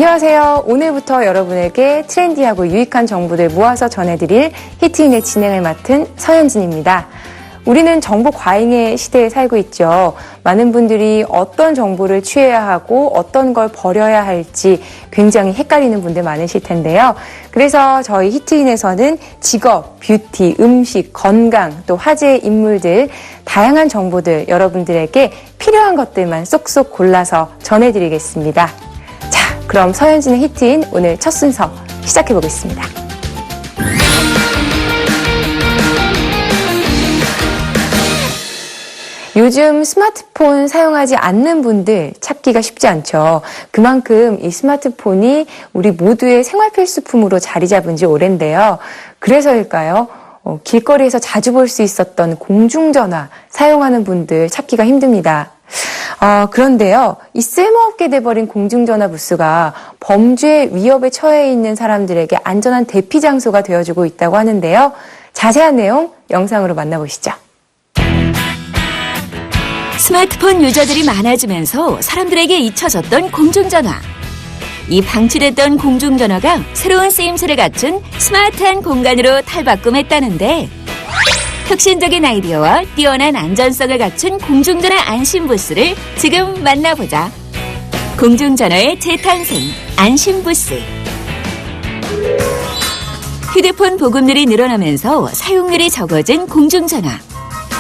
안녕하세요. 오늘부터 여러분에게 트렌디하고 유익한 정보들 모아서 전해드릴 히트인의 진행을 맡은 서현진입니다. 우리는 정보 과잉의 시대에 살고 있죠. 많은 분들이 어떤 정보를 취해야 하고 어떤 걸 버려야 할지 굉장히 헷갈리는 분들 많으실 텐데요. 그래서 저희 히트인에서는 직업, 뷰티, 음식, 건강, 또 화제의 인물들, 다양한 정보들 여러분들에게 필요한 것들만 쏙쏙 골라서 전해드리겠습니다. 자, 그럼 서현진의 히트인 오늘 첫 순서 시작해보겠습니다. 요즘 스마트폰 사용하지 않는 분들 찾기가 쉽지 않죠. 그만큼 이 스마트폰이 우리 모두의 생활 필수품으로 자리 잡은 지 오랜데요. 그래서일까요? 길거리에서 자주 볼 수 있었던 공중전화 사용하는 분들 찾기가 힘듭니다. 그런데요, 이 쓸모없게 돼버린 공중전화 부스가 범죄 위협에 처해 있는 사람들에게 안전한 대피 장소가 되어주고 있다고 하는데요. 자세한 내용 영상으로 만나보시죠. 스마트폰 유저들이 많아지면서 사람들에게 잊혀졌던 공중전화. 이 방치됐던 공중전화가 새로운 쓰임새를 갖춘 스마트한 공간으로 탈바꿈했다는데, 혁신적인 아이디어와 뛰어난 안전성을 갖춘 공중전화 안심부스를 지금 만나보자. 공중전화의 재탄생, 안심부스. 휴대폰 보급률이 늘어나면서 사용률이 적어진 공중전화.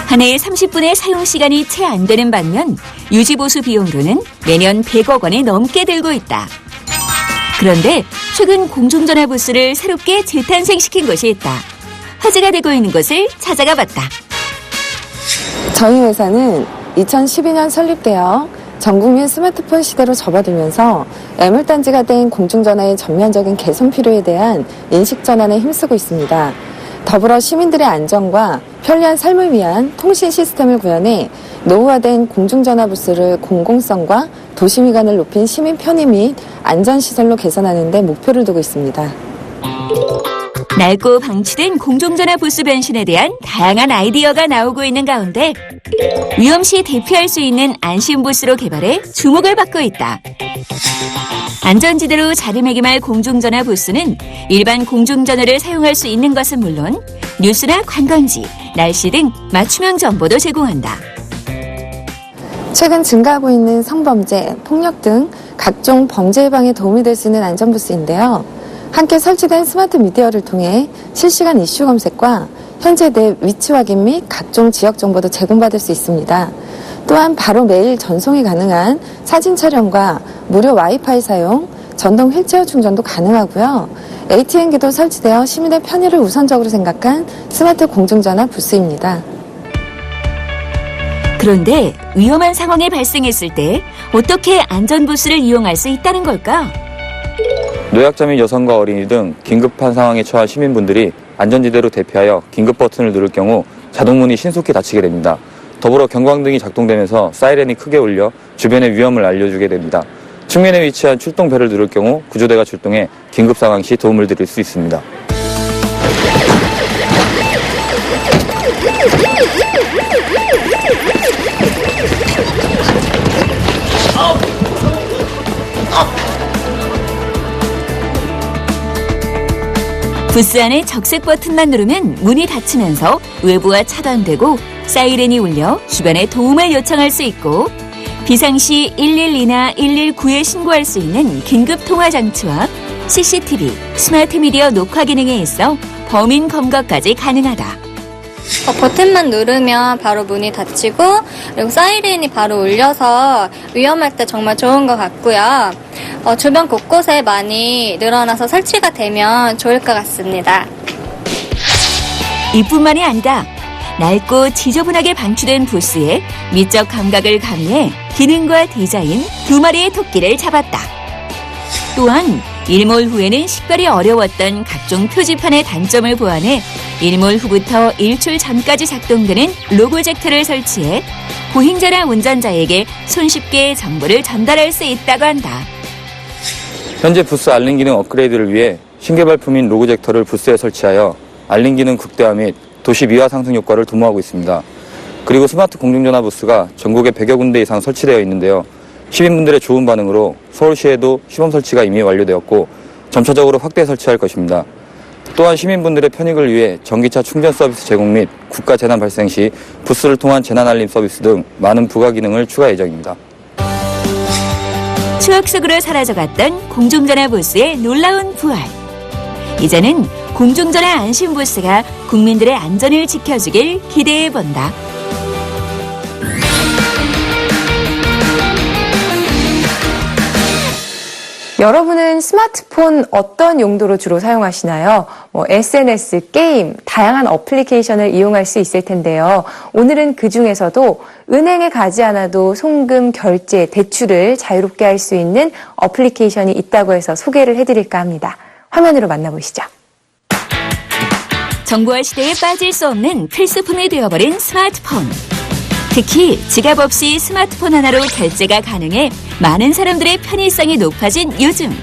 한 해에 30분의 사용시간이 채 안 되는 반면 유지보수 비용으로는 매년 100억 원이 넘게 들고 있다. 그런데 최근 공중전화 부스를 새롭게 재탄생시킨 곳이 있다. 화제가 되고 있는 곳을 찾아가 봤다. 저희 회사는 2012년 설립되어 전국민 스마트폰 시대로 접어들면서 애물단지가 된 공중전화의 전면적인 개선 필요에 대한 인식 전환에 힘쓰고 있습니다. 더불어 시민들의 안전과 편리한 삶을 위한 통신 시스템을 구현해 노후화된 공중전화 부스를 공공성과 도시미관을 높인 시민 편의 및 안전시설로 개선하는 데 목표를 두고 있습니다. 낡고 방치된 공중전화 부스 변신에 대한 다양한 아이디어가 나오고 있는 가운데 위험 시 대피할 수 있는 안심부스로 개발해 주목을 받고 있다. 안전지대로 자리매김할 공중전화 부스는 일반 공중전화를 사용할 수 있는 것은 물론 뉴스나 관광지, 날씨 등 맞춤형 정보도 제공한다. 최근 증가하고 있는 성범죄, 폭력 등 각종 범죄 예방에 도움이 될 수 있는 안전부스인데요. 함께 설치된 스마트 미디어를 통해 실시간 이슈 검색과 현재 내 위치 확인 및 각종 지역 정보도 제공받을 수 있습니다. 또한 바로 매일 전송이 가능한 사진 촬영과 무료 와이파이 사용, 전동 휠체어 충전도 가능하고요. ATM기도 설치되어 시민의 편의를 우선적으로 생각한 스마트 공중전화 부스입니다. 그런데 위험한 상황이 발생했을 때 어떻게 안전부스를 이용할 수 있다는 걸까? 노약자 및 여성과 어린이 등 긴급한 상황에 처한 시민분들이 안전지대로 대피하여 긴급 버튼을 누를 경우 자동문이 신속히 닫히게 됩니다. 더불어 경광등이 작동되면서 사이렌이 크게 울려 주변의 위험을 알려주게 됩니다. 측면에 위치한 출동벨을 누를 경우 구조대가 출동해 긴급 상황 시 도움을 드릴 수 있습니다. 부스 안에 적색 버튼만 누르면 문이 닫히면서 외부와 차단되고 사이렌이 울려 주변에 도움을 요청할 수 있고 비상시 112나 119에 신고할 수 있는 긴급 통화 장치와 CCTV, 스마트 미디어 녹화 기능에 있어 범인 검거까지 가능하다. 버튼만 누르면 바로 문이 닫히고 그리고 사이렌이 바로 울려서 위험할 때 정말 좋은 것 같고요. 주변 곳곳에 많이 늘어나서 설치가 되면 좋을 것 같습니다. 이뿐만이 아니다. 낡고 지저분하게 방치된 부스에 미적 감각을 가미해 기능과 디자인 두 마리의 토끼를 잡았다. 또한 일몰 후에는 식별이 어려웠던 각종 표지판의 단점을 보완해 일몰 후부터 일출 전까지 작동되는 로고젝터를 설치해 보행자나 운전자에게 손쉽게 정보를 전달할 수 있다고 한다. 현재 부스 알림 기능 업그레이드를 위해 신개발품인 로고젝터를 부스에 설치하여 알림 기능 극대화 및 도시 미화 상승 효과를 도모하고 있습니다. 그리고 스마트 공중전화 부스가 전국에 100여 군데 이상 설치되어 있는데요. 시민분들의 좋은 반응으로 서울시에도 시범 설치가 이미 완료되었고 점차적으로 확대 설치할 것입니다. 또한 시민분들의 편익을 위해 전기차 충전 서비스 제공 및 국가 재난 발생 시 부스를 통한 재난 알림 서비스 등 많은 부가 기능을 추가 예정입니다. 추억 속으로 사라져갔던 공중전화 부스의 놀라운 부활. 이제는 공중전화 안심 부스가 국민들의 안전을 지켜주길 기대해본다. 여러분은 스마트폰 어떤 용도로 주로 사용하시나요? SNS, 게임, 다양한 어플리케이션을 이용할 수 있을 텐데요. 오늘은 그 중에서도 은행에 가지 않아도 송금, 결제, 대출을 자유롭게 할 수 있는 어플리케이션이 있다고 해서 소개를 해드릴까 합니다. 화면으로 만나보시죠. 정보화 시대에 빠질 수 없는 필수품이 되어버린 스마트폰. 특히 지갑 없이 스마트폰 하나로 결제가 가능해 많은 사람들의 편의성이 높아진 요즘.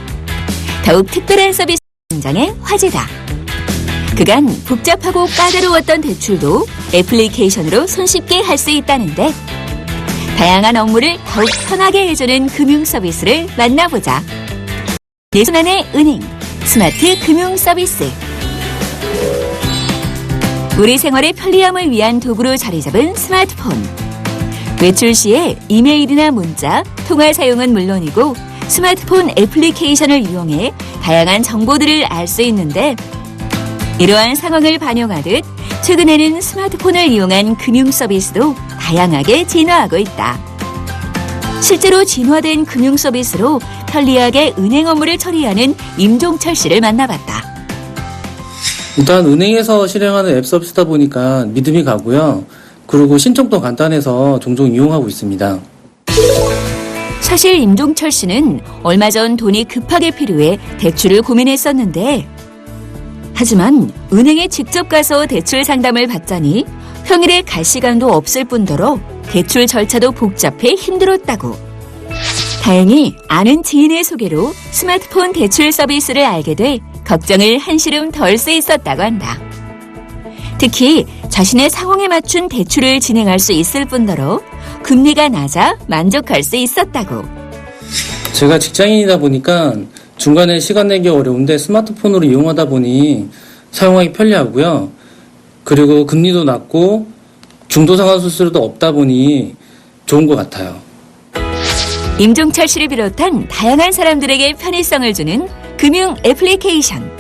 더욱 특별한 서비스 등장해 화제다. 그간 복잡하고 까다로웠던 대출도 애플리케이션으로 손쉽게 할 수 있다는데 다양한 업무를 더욱 편하게 해주는 금융 서비스를 만나보자. 내 손 안의 은행, 스마트 금융 서비스. 우리 생활의 편리함을 위한 도구로 자리 잡은 스마트폰. 외출 시에 이메일이나 문자, 통화 사용은 물론이고 스마트폰 애플리케이션을 이용해 다양한 정보들을 알 수 있는데 이러한 상황을 반영하듯 최근에는 스마트폰을 이용한 금융 서비스도 다양하게 진화하고 있다. 실제로 진화된 금융 서비스로 편리하게 은행 업무를 처리하는 임종철 씨를 만나봤다. 일단 은행에서 실행하는 앱 서비스다 보니까 믿음이 가고요. 그리고 신청도 간단해서 종종 이용하고 있습니다. 사실 임종철 씨는 얼마 전 돈이 급하게 필요해 대출을 고민했었는데 하지만 은행에 직접 가서 대출 상담을 받자니 평일에 갈 시간도 없을 뿐더러 대출 절차도 복잡해 힘들었다고. 다행히 아는 지인의 소개로 스마트폰 대출 서비스를 알게 돼 걱정을 한시름 덜 수 있었다고 한다. 특히 자신의 상황에 맞춘 대출을 진행할 수 있을 뿐더러 금리가 낮아 만족할 수 있었다고. 제가 직장인이다 보니까 중간에 시간 내기 어려운데 스마트폰으로 이용하다 보니 사용하기 편리하고요. 그리고 금리도 낮고 중도상환 수수료도 없다 보니 좋은 것 같아요. 임종철 씨를 비롯한 다양한 사람들에게 편의성을 주는 금융 애플리케이션.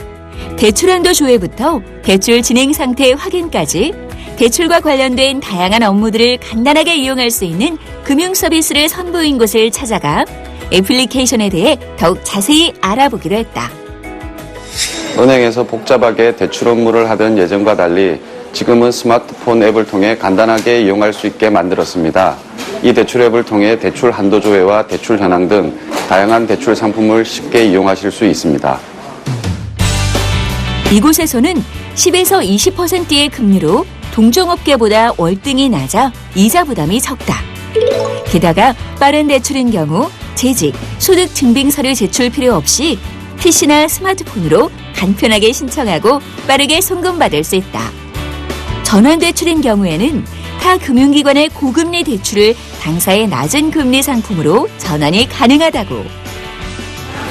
대출 한도 조회부터 대출 진행 상태 확인까지 대출과 관련된 다양한 업무들을 간단하게 이용할 수 있는 금융 서비스를 선보인 곳을 찾아가 애플리케이션에 대해 더욱 자세히 알아보기로 했다. 은행에서 복잡하게 대출 업무를 하던 예전과 달리 지금은 스마트폰 앱을 통해 간단하게 이용할 수 있게 만들었습니다. 이 대출 앱을 통해 대출 한도 조회와 대출 현황 등 다양한 대출 상품을 쉽게 이용하실 수 있습니다. 이곳에서는 10에서 20%의 금리로 동종업계보다 월등히 낮아 이자 부담이 적다. 게다가 빠른 대출인 경우 재직, 소득 증빙 서류 제출 필요 없이 PC나 스마트폰으로 간편하게 신청하고 빠르게 송금받을 수 있다. 전환 대출인 경우에는 타 금융기관의 고금리 대출을 당사의 낮은 금리 상품으로 전환이 가능하다고.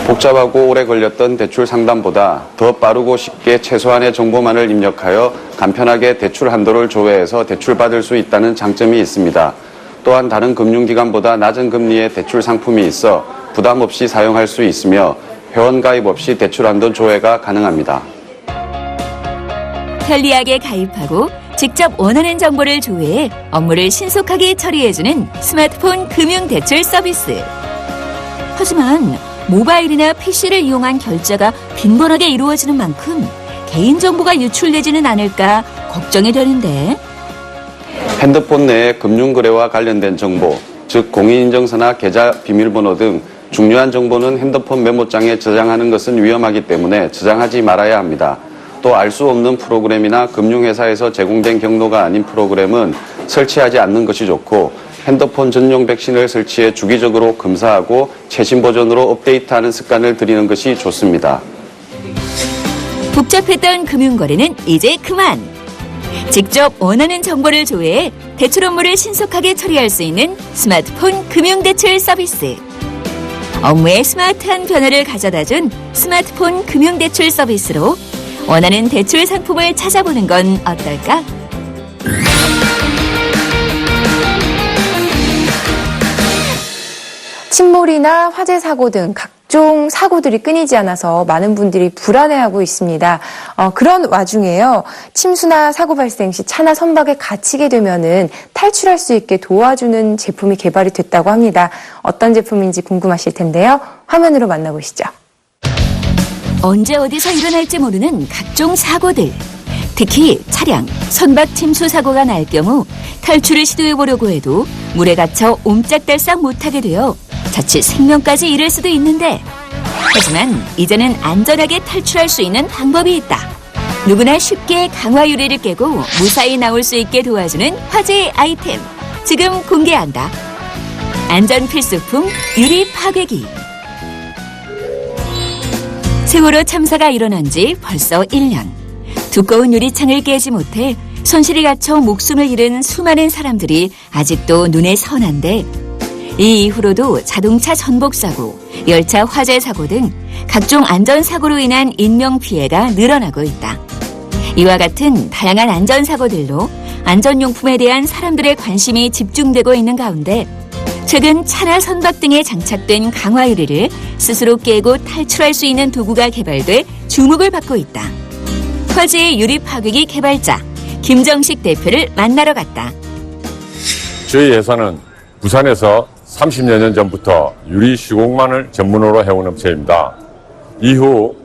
복잡하고 오래 걸렸던 대출 상담보다 더 빠르고 쉽게 최소한의 정보만을 입력하여 간편하게 대출 한도를 조회해서 대출받을 수 있다는 장점이 있습니다. 또한 다른 금융기관보다 낮은 금리의 대출 상품이 있어 부담 없이 사용할 수 있으며 회원 가입 없이 대출 한도 조회가 가능합니다. 편리하게 가입하고 직접 원하는 정보를 조회해 업무를 신속하게 처리해주는 스마트폰 금융 대출 서비스. 하지만 모바일이나 PC를 이용한 결제가 빈번하게 이루어지는 만큼 개인정보가 유출되지는 않을까 걱정이 되는데 핸드폰 내의 금융거래와 관련된 정보, 즉 공인인증서나 계좌 비밀번호 등 중요한 정보는 핸드폰 메모장에 저장하는 것은 위험하기 때문에 저장하지 말아야 합니다. 또 알 수 없는 프로그램이나 금융회사에서 제공된 경로가 아닌 프로그램은 설치하지 않는 것이 좋고 핸드폰 전용 백신을 설치해 주기적으로 검사하고 최신 버전으로 업데이트하는 습관을 들이는 것이 좋습니다. 복잡했던 금융거래는 이제 그만. 직접 원하는 정보를 조회해 대출 업무를 신속하게 처리할 수 있는 스마트폰 금융대출 서비스. 업무에 스마트한 변화를 가져다준 스마트폰 금융대출 서비스로 원하는 대출 상품을 찾아보는 건 어떨까? 침몰이나 화재 사고 등 각종 사고들이 끊이지 않아서 많은 분들이 불안해하고 있습니다. 그런 와중에요. 침수나 사고 발생 시 차나 선박에 갇히게 되면은 탈출할 수 있게 도와주는 제품이 개발이 됐다고 합니다. 어떤 제품인지 궁금하실 텐데요. 화면으로 만나보시죠. 언제 어디서 일어날지 모르는 각종 사고들. 특히 차량, 선박 침수 사고가 날 경우 탈출을 시도해보려고 해도 물에 갇혀 옴짝달싹 못하게 되어 자칫 생명까지 잃을 수도 있는데, 하지만 이제는 안전하게 탈출할 수 있는 방법이 있다. 누구나 쉽게 강화 유리를 깨고 무사히 나올 수 있게 도와주는 화제의 아이템. 지금 공개한다. 안전 필수품 유리 파괴기. 세월호 참사가 일어난 지 벌써 1년. 두꺼운 유리창을 깨지 못해 손실이 갇혀 목숨을 잃은 수많은 사람들이 아직도 눈에 선한데, 이 이후로도 자동차 전복사고, 열차 화재 사고 등 각종 안전사고로 인한 인명피해가 늘어나고 있다. 이와 같은 다양한 안전사고들로 안전용품에 대한 사람들의 관심이 집중되고 있는 가운데, 최근 차나 선박 등에 장착된 강화유리를 스스로 깨고 탈출할 수 있는 도구가 개발돼 주목을 받고 있다. 화재의 유리 파괴기 개발자 김정식 대표를 만나러 갔다. 저희 회사는 부산에서 30여 년 전부터 유리 시공만을 전문으로 해온 업체입니다. 이후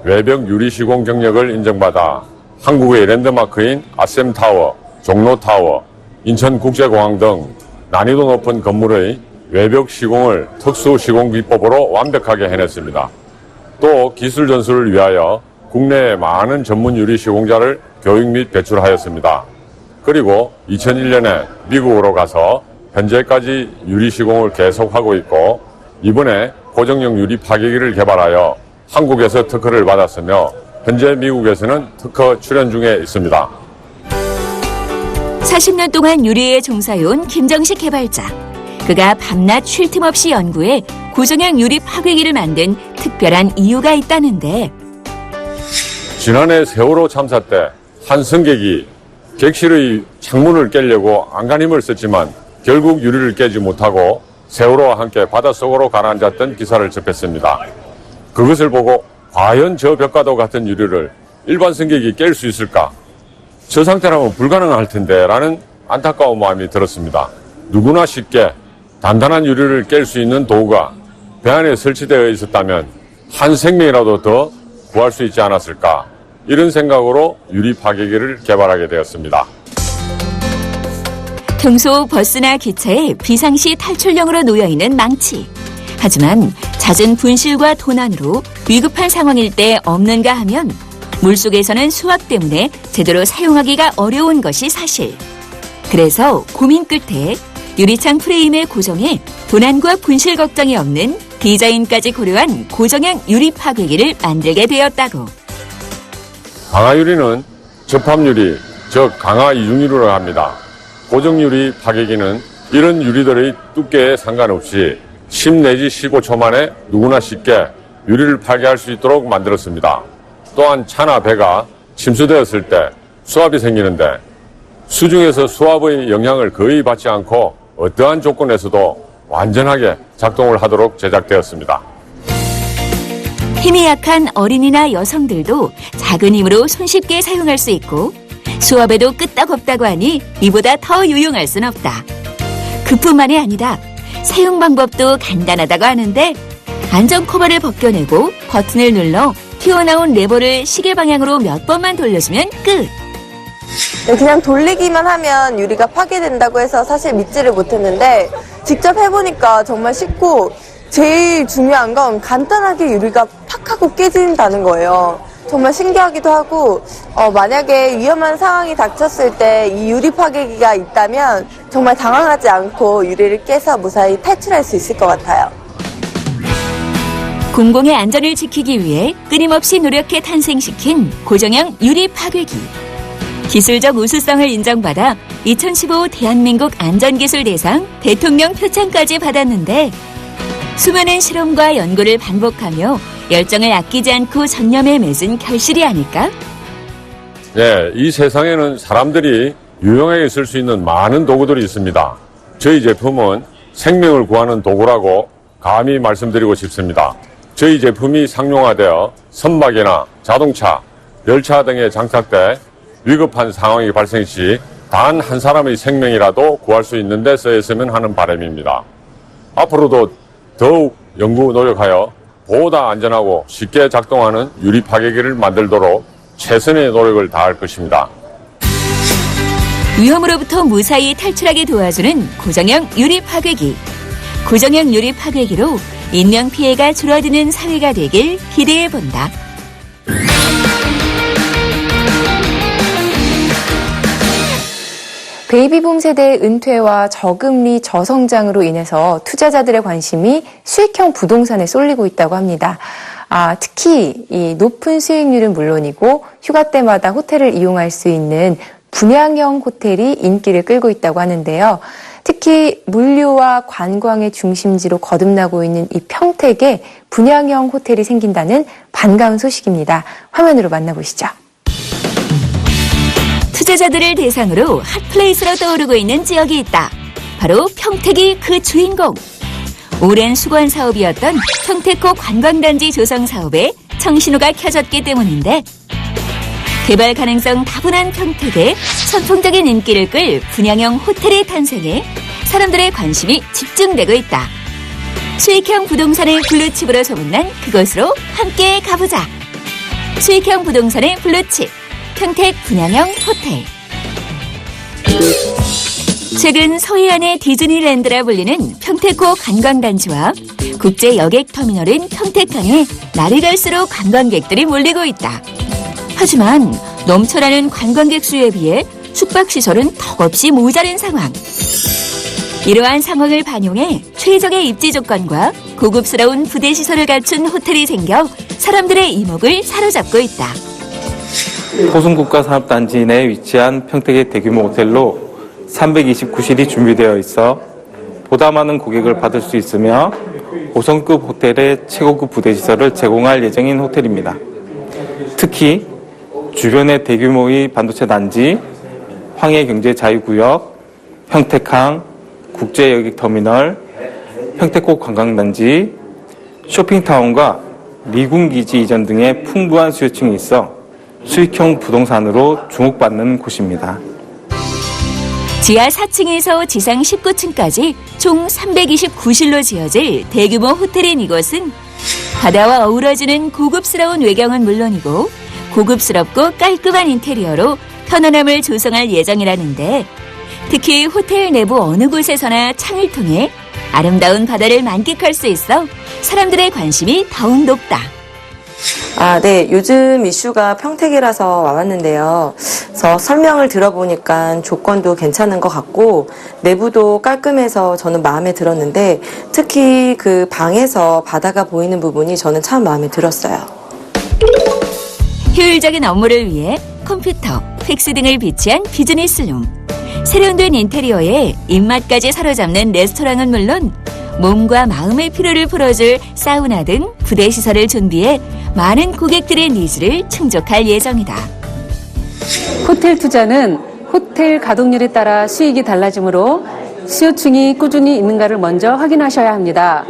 외벽 유리 시공 경력을 인정받아 한국의 랜드마크인 아셈타워, 종로타워, 인천국제공항 등 난이도 높은 건물의 외벽 시공을 특수 시공 기법으로 완벽하게 해냈습니다. 또 기술 전수를 위하여 국내의 많은 전문 유리 시공자를 교육 및 배출하였습니다. 그리고 2001년에 미국으로 가서 현재까지 유리 시공을 계속하고 있고, 이번에 고정형 유리 파괴기를 개발하여 한국에서 특허를 받았으며 현재 미국에서는 특허 출연 중에 있습니다. 40년 동안 유리에 종사해온 김정식 개발자. 그가 밤낮 쉴 틈 없이 연구해 고정형 유리 파괴기를 만든 특별한 이유가 있다는데, 지난해 세월호 참사 때 한 승객이 객실의 창문을 깨려고 안간힘을 썼지만 결국 유리를 깨지 못하고 세월호와 함께 바닷속으로 가라앉았던 기사를 접했습니다. 그것을 보고 과연 저 벽과도 같은 유리를 일반 승객이 깰 수 있을까? 저 상태라면 불가능할 텐데 라는 안타까운 마음이 들었습니다. 누구나 쉽게 단단한 유리를 깰 수 있는 도구가 배 안에 설치되어 있었다면 한 생명이라도 더 구할 수 있지 않았을까? 이런 생각으로 유리 파괴기를 개발하게 되었습니다. 평소 버스나 기차에 비상시 탈출용으로 놓여있는 망치. 하지만 잦은 분실과 도난으로 위급한 상황일 때 없는가 하면 물속에서는 수압 때문에 제대로 사용하기가 어려운 것이 사실. 그래서 고민 끝에 유리창 프레임에 고정해 도난과 분실 걱정이 없는 디자인까지 고려한 고정형 유리 파괴기를 만들게 되었다고. 강화유리는 접합유리, 즉 강화 이중유리라고 합니다. 고정유리 파괴기는 이런 유리들의 두께에 상관없이 10 내지 15초 만에 누구나 쉽게 유리를 파괴할 수 있도록 만들었습니다. 또한 차나 배가 침수되었을 때 수압이 생기는데 수중에서 수압의 영향을 거의 받지 않고 어떠한 조건에서도 완전하게 작동을 하도록 제작되었습니다. 힘이 약한 어린이나 여성들도 작은 힘으로 손쉽게 사용할 수 있고, 수압에도 끄떡없다고 하니 이보다 더 유용할 순 없다. 그뿐만이 아니라 사용 방법도 간단하다고 하는데, 안전 커버를 벗겨내고 버튼을 눌러 튀어나온 레버를 시계 방향으로 몇 번만 돌려주면 끝. 그냥 돌리기만 하면 유리가 파괴된다고 해서 사실 믿지를 못했는데 직접 해보니까 정말 쉽고, 제일 중요한 건 간단하게 유리가 팍 하고 깨진다는 거예요. 정말 신기하기도 하고, 만약에 위험한 상황이 닥쳤을 때 이 유리 파괴기가 있다면 정말 당황하지 않고 유리를 깨서 무사히 탈출할 수 있을 것 같아요. 공공의 안전을 지키기 위해 끊임없이 노력해 탄생시킨 고정형 유리 파괴기. 기술적 우수성을 인정받아 2015 대한민국 안전기술대상 대통령 표창까지 받았는데 수많은 실험과 연구를 반복하며 열정을 아끼지 않고 전념에 맺은 결실이 아닐까? 네, 이 세상에는 사람들이 유용하게 쓸 수 있는 많은 도구들이 있습니다. 저희 제품은 생명을 구하는 도구라고 감히 말씀드리고 싶습니다. 저희 제품이 상용화되어 선박이나 자동차, 열차 등에 장착돼 위급한 상황이 발생 시 단 한 사람의 생명이라도 구할 수 있는 데 쓰였으면 하는 바람입니다. 앞으로도 더욱 연구 노력하여 보다 안전하고 쉽게 작동하는 유리 파괴기를 만들도록 최선의 노력을 다할 것입니다. 위험으로부터 무사히 탈출하게 도와주는 고정형 유리 파괴기. 고정형 유리 파괴기로 인명 피해가 줄어드는 사회가 되길 기대해 본다. 베이비붐 세대의 은퇴와 저금리 저성장으로 인해서 투자자들의 관심이 수익형 부동산에 쏠리고 있다고 합니다. 특히 이 높은 수익률은 물론이고 휴가 때마다 호텔을 이용할 수 있는 분양형 호텔이 인기를 끌고 있다고 하는데요. 특히 물류와 관광의 중심지로 거듭나고 있는 이 평택에 분양형 호텔이 생긴다는 반가운 소식입니다. 화면으로 만나보시죠. 투자자들을 대상으로 핫플레이스로 떠오르고 있는 지역이 있다. 바로 평택이 그 주인공. 오랜 수건 사업이었던 평택호 관광단지 조성 사업에 청신호가 켜졌기 때문인데 개발 가능성 다분한 평택에 선풍적인 인기를 끌 분양형 호텔의 탄생에 사람들의 관심이 집중되고 있다. 수익형 부동산의 블루칩으로 소문난 그곳으로 함께 가보자. 수익형 부동산의 블루칩, 평택 분양형 호텔. 최근 서해안의 디즈니랜드라 불리는 평택호 관광단지와 국제 여객터미널인 평택항에 날이 갈수록 관광객들이 몰리고 있다. 하지만 넘쳐나는 관광객 수에 비해 숙박시설은 턱없이 모자른 상황. 이러한 상황을 반영해 최적의 입지 조건과 고급스러운 부대시설을 갖춘 호텔이 생겨 사람들의 이목을 사로잡고 있다. 호순국가산업단지 내에 위치한 평택의 대규모 호텔로 329실이 준비되어 있어 보다 많은 고객을 받을 수 있으며 5성급 호텔의 최고급 부대시설을 제공할 예정인 호텔입니다. 특히 주변의 대규모의 반도체 단지, 황해경제자유구역, 평택항, 국제여객터미널, 평택호 관광단지, 쇼핑타운과 미군기지 이전 등의 풍부한 수요층이 있어 수익형 부동산으로 주목받는 곳입니다. 지하 4층에서 지상 19층까지 총 329실로 지어질 대규모 호텔인 이곳은 바다와 어우러지는 고급스러운 외경은 물론이고 고급스럽고 깔끔한 인테리어로 편안함을 조성할 예정이라는데 특히 호텔 내부 어느 곳에서나 창을 통해 아름다운 바다를 만끽할 수 있어 사람들의 관심이 더욱 높다. 네. 요즘 이슈가 평택이라서 와봤는데요. 그래서 설명을 들어보니까 조건도 괜찮은 것 같고 내부도 깔끔해서 저는 마음에 들었는데 특히 그 방에서 바다가 보이는 부분이 저는 참 마음에 들었어요. 효율적인 업무를 위해 컴퓨터, 팩스 등을 비치한 비즈니스룸. 세련된 인테리어에 입맛까지 사로잡는 레스토랑은 물론 몸과 마음의 피로를 풀어줄 사우나 등 부대시설을 준비해 많은 고객들의 니즈를 충족할 예정이다. 호텔 투자는 호텔 가동률에 따라 수익이 달라지므로 수요층이 꾸준히 있는가를 먼저 확인하셔야 합니다.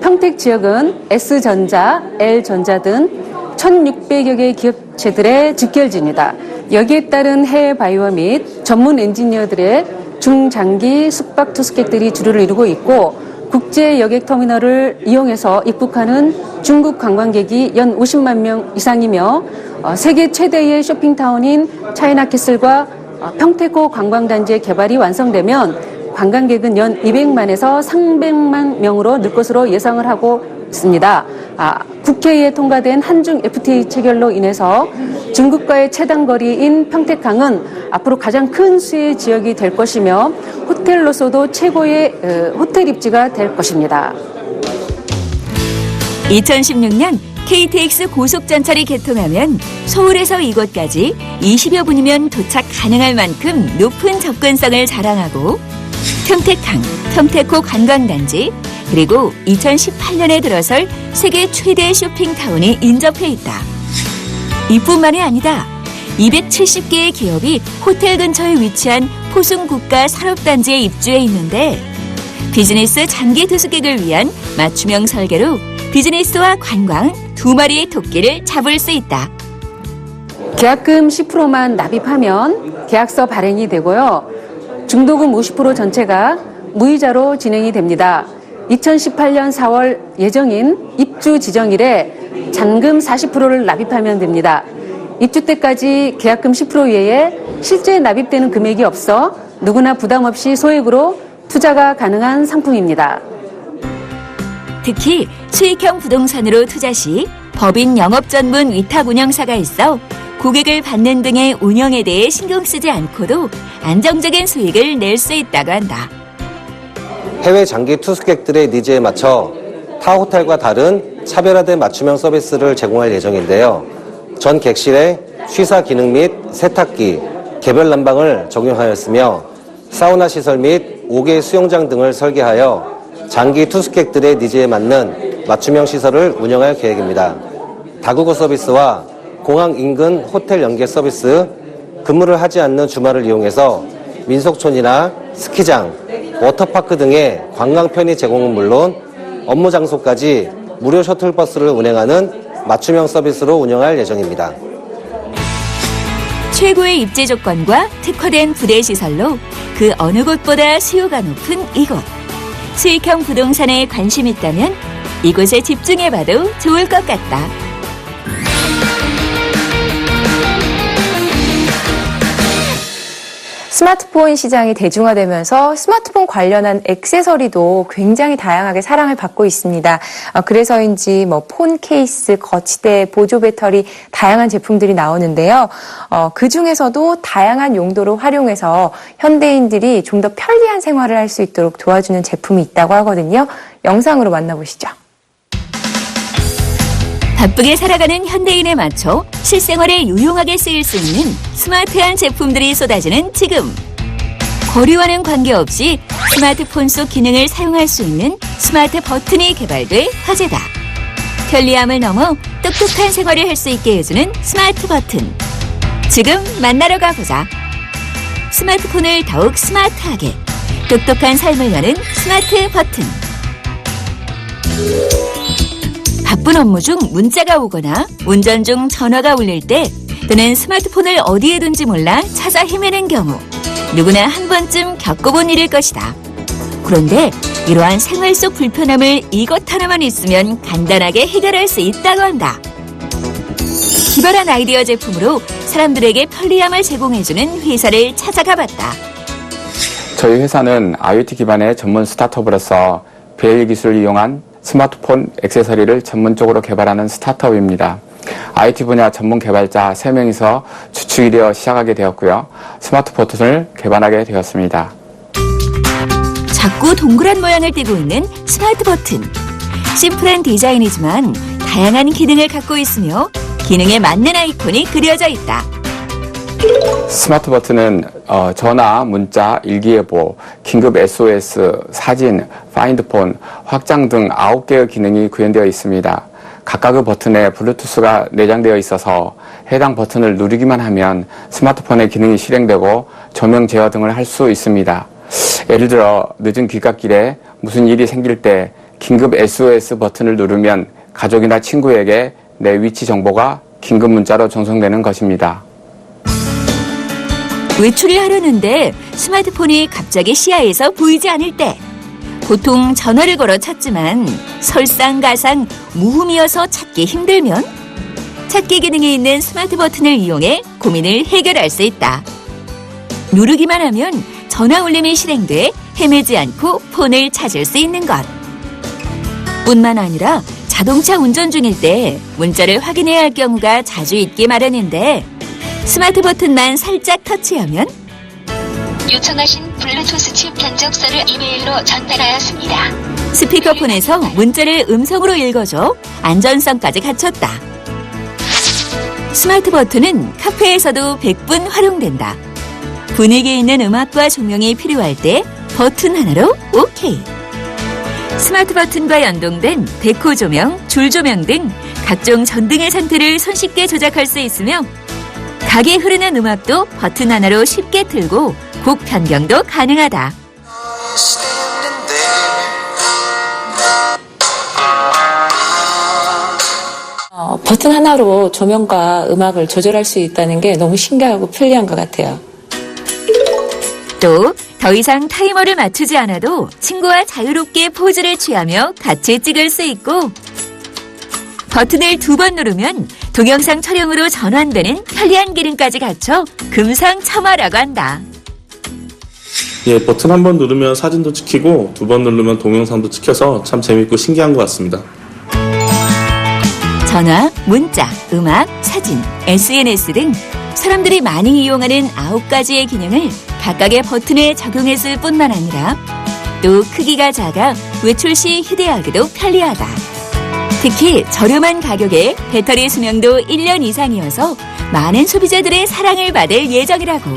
평택 지역은 S전자, L전자 등 1,600여 개의 기업체들의 직결지입니다. 여기에 따른 해외 바이오 및 전문 엔지니어들의 중장기 숙박 투숙객들이 주류를 이루고 있고 국제 여객터미널을 이용해서 입국하는 중국 관광객이 연 50만 명 이상이며 세계 최대의 쇼핑타운인 차이나캐슬과 평택호 관광단지의 개발이 완성되면 관광객은 연 200만에서 300만 명으로 늘 것으로 예상을 하고 있습니다. 국회에 통과된 한중 FTA 체결로 인해서 중국과의 최단거리인 평택항은 앞으로 가장 큰 수혜 지역이 될 것이며 호텔로서도 최고의 호텔 입지가 될 것입니다. 2016년 KTX 고속전철이 개통하면 서울에서 이곳까지 20여 분이면 도착 가능할 만큼 높은 접근성을 자랑하고 평택항, 평택호 관광단지, 그리고 2018년에 들어설 세계 최대 쇼핑타운이 인접해 있다. 이뿐만이 아니다. 270개의 기업이 호텔 근처에 위치한 포승국가산업단지에 입주해 있는데 비즈니스 장기 투숙객을 위한 맞춤형 설계로 비즈니스와 관광 두 마리의 토끼를 잡을 수 있다. 계약금 10%만 납입하면 계약서 발행이 되고요. 중도금 50% 전체가 무이자로 진행이 됩니다. 2018년 4월 예정인 입주 지정일에 잔금 40%를 납입하면 됩니다. 입주 때까지 계약금 10% 외에 실제 납입되는 금액이 없어 누구나 부담 없이 소액으로 투자가 가능한 상품입니다. 특히 수익형 부동산으로 투자 시 법인 영업전문 위탁 운영사가 있어 고객을 받는 등의 운영에 대해 신경 쓰지 않고도 안정적인 수익을 낼 수 있다고 한다. 해외 장기 투숙객들의 니즈에 맞춰 타 호텔과 다른 차별화된 맞춤형 서비스를 제공할 예정인데요. 전 객실에 취사 기능 및 세탁기, 개별 난방을 적용하였으며 사우나 시설 및 5개 수영장 등을 설계하여 장기 투숙객들의 니즈에 맞는 맞춤형 시설을 운영할 계획입니다. 다국어 서비스와 공항 인근 호텔 연계 서비스, 근무를 하지 않는 주말을 이용해서 민속촌이나 스키장, 워터파크 등의 관광 편의 제공은 물론 업무 장소까지 무료 셔틀버스를 운행하는 맞춤형 서비스로 운영할 예정입니다. 최고의 입지 조건과 특화된 부대 시설로 그 어느 곳보다 수요가 높은 이곳. 수익형 부동산에 관심 있다면 이곳에 집중해봐도 좋을 것 같다. 스마트폰 시장이 대중화되면서 스마트폰 관련한 액세서리도 굉장히 다양하게 사랑을 받고 있습니다. 그래서인지 폰 케이스, 거치대, 보조 배터리 다양한 제품들이 나오는데요. 그 중에서도 다양한 용도로 활용해서 현대인들이 좀 더 편리한 생활을 할 수 있도록 도와주는 제품이 있다고 하거든요. 영상으로 만나보시죠. 바쁘게 살아가는 현대인에 맞춰 실생활에 유용하게 쓰일 수 있는 스마트한 제품들이 쏟아지는 지금. 거리와는 관계없이 스마트폰 속 기능을 사용할 수 있는 스마트 버튼이 개발돼 화제다. 편리함을 넘어 똑똑한 생활을 할 수 있게 해주는 스마트 버튼. 지금 만나러 가보자. 스마트폰을 더욱 스마트하게, 똑똑한 삶을 여는 스마트 버튼. 바쁜 업무 중 문자가 오거나 운전 중 전화가 울릴 때 또는 스마트폰을 어디에 둔지 몰라 찾아 헤매는 경우 누구나 한 번쯤 겪어본 일일 것이다. 그런데 이러한 생활 속 불편함을 이것 하나만 있으면 간단하게 해결할 수 있다고 한다. 기발한 아이디어 제품으로 사람들에게 편리함을 제공해주는 회사를 찾아가 봤다. 저희 회사는 IoT 기반의 전문 스타트업으로서 BL 기술을 이용한 스마트폰 액세서리를 전문적으로 개발하는 스타트업입니다. IT 분야 전문 개발자 3명이서 주축이 되어 시작하게 되었고요. 스마트 버튼을 개발하게 되었습니다. 작고 동그란 모양을 띠고 있는 스마트 버튼. 심플한 디자인이지만 다양한 기능을 갖고 있으며 기능에 맞는 아이콘이 그려져 있다. 스마트 버튼은 전화, 문자, 일기예보, 긴급 SOS, 사진, 파인드폰, 확장 등 9개의 기능이 구현되어 있습니다. 각각의 버튼에 블루투스가 내장되어 있어서 해당 버튼을 누르기만 하면 스마트폰의 기능이 실행되고 조명 제어 등을 할 수 있습니다. 예를 들어 늦은 귀갓길에 무슨 일이 생길 때 긴급 SOS 버튼을 누르면 가족이나 친구에게 내 위치 정보가 긴급 문자로 전송되는 것입니다. 외출을 하려는데 스마트폰이 갑자기 시야에서 보이지 않을 때 보통 전화를 걸어 찾지만 설상가상 무음이어서 찾기 힘들면 찾기 기능이 있는 스마트 버튼을 이용해 고민을 해결할 수 있다. 누르기만 하면 전화 울림이 실행돼 헤매지 않고 폰을 찾을 수 있는 것. 뿐만 아니라 자동차 운전 중일 때 문자를 확인해야 할 경우가 자주 있기 마련인데 스마트 버튼만 살짝 터치하면 요청하신 블루투스 칩 견적서를 이메일로 전달하였습니다. 스피커폰에서 문자를 음성으로 읽어줘 안전성까지 갖췄다. 스마트 버튼은 카페에서도 100분 활용된다. 분위기 있는 음악과 조명이 필요할 때 버튼 하나로 오케이. 스마트 버튼과 연동된 데코 조명, 줄 조명 등 각종 전등의 상태를 손쉽게 조작할 수 있으며 각에 흐르는 음악도 버튼 하나로 쉽게 틀고 곡 변경도 가능하다. 버튼 하나로 조명과 음악을 조절할 수 있다는 게 너무 신기하고 편리한 것 같아요. 또 더 이상 타이머를 맞추지 않아도 친구와 자유롭게 포즈를 취하며 같이 찍을 수 있고 버튼을 2번 누르면 동영상 촬영으로 전환되는 편리한 기능까지 갖춰 금상첨화라고 한다. 예, 버튼 한 번 누르면 사진도 찍히고 2번 누르면 동영상도 찍혀서 참 재밌고 신기한 것 같습니다. 전화, 문자, 음악, 사진, SNS 등 사람들이 많이 이용하는 9가지의 기능을 각각의 버튼에 적용했을 뿐만 아니라 또 크기가 작아 외출 시 휴대하기도 편리하다. 특히 저렴한 가격에 배터리 수명도 1년 이상이어서 많은 소비자들의 사랑을 받을 예정이라고.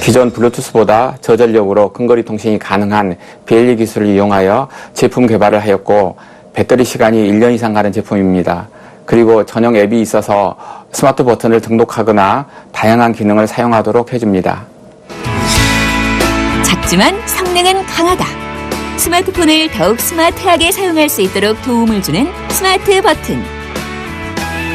기존 블루투스보다 저전력으로 근거리 통신이 가능한 BLE 기술을 이용하여 제품 개발을 하였고 배터리 시간이 1년 이상 가는 제품입니다. 그리고 전용 앱이 있어서 스마트 버튼을 등록하거나 다양한 기능을 사용하도록 해줍니다. 작지만 성능은 강하다. 스마트폰을 더욱 스마트하게 사용할 수 있도록 도움을 주는 스마트 버튼.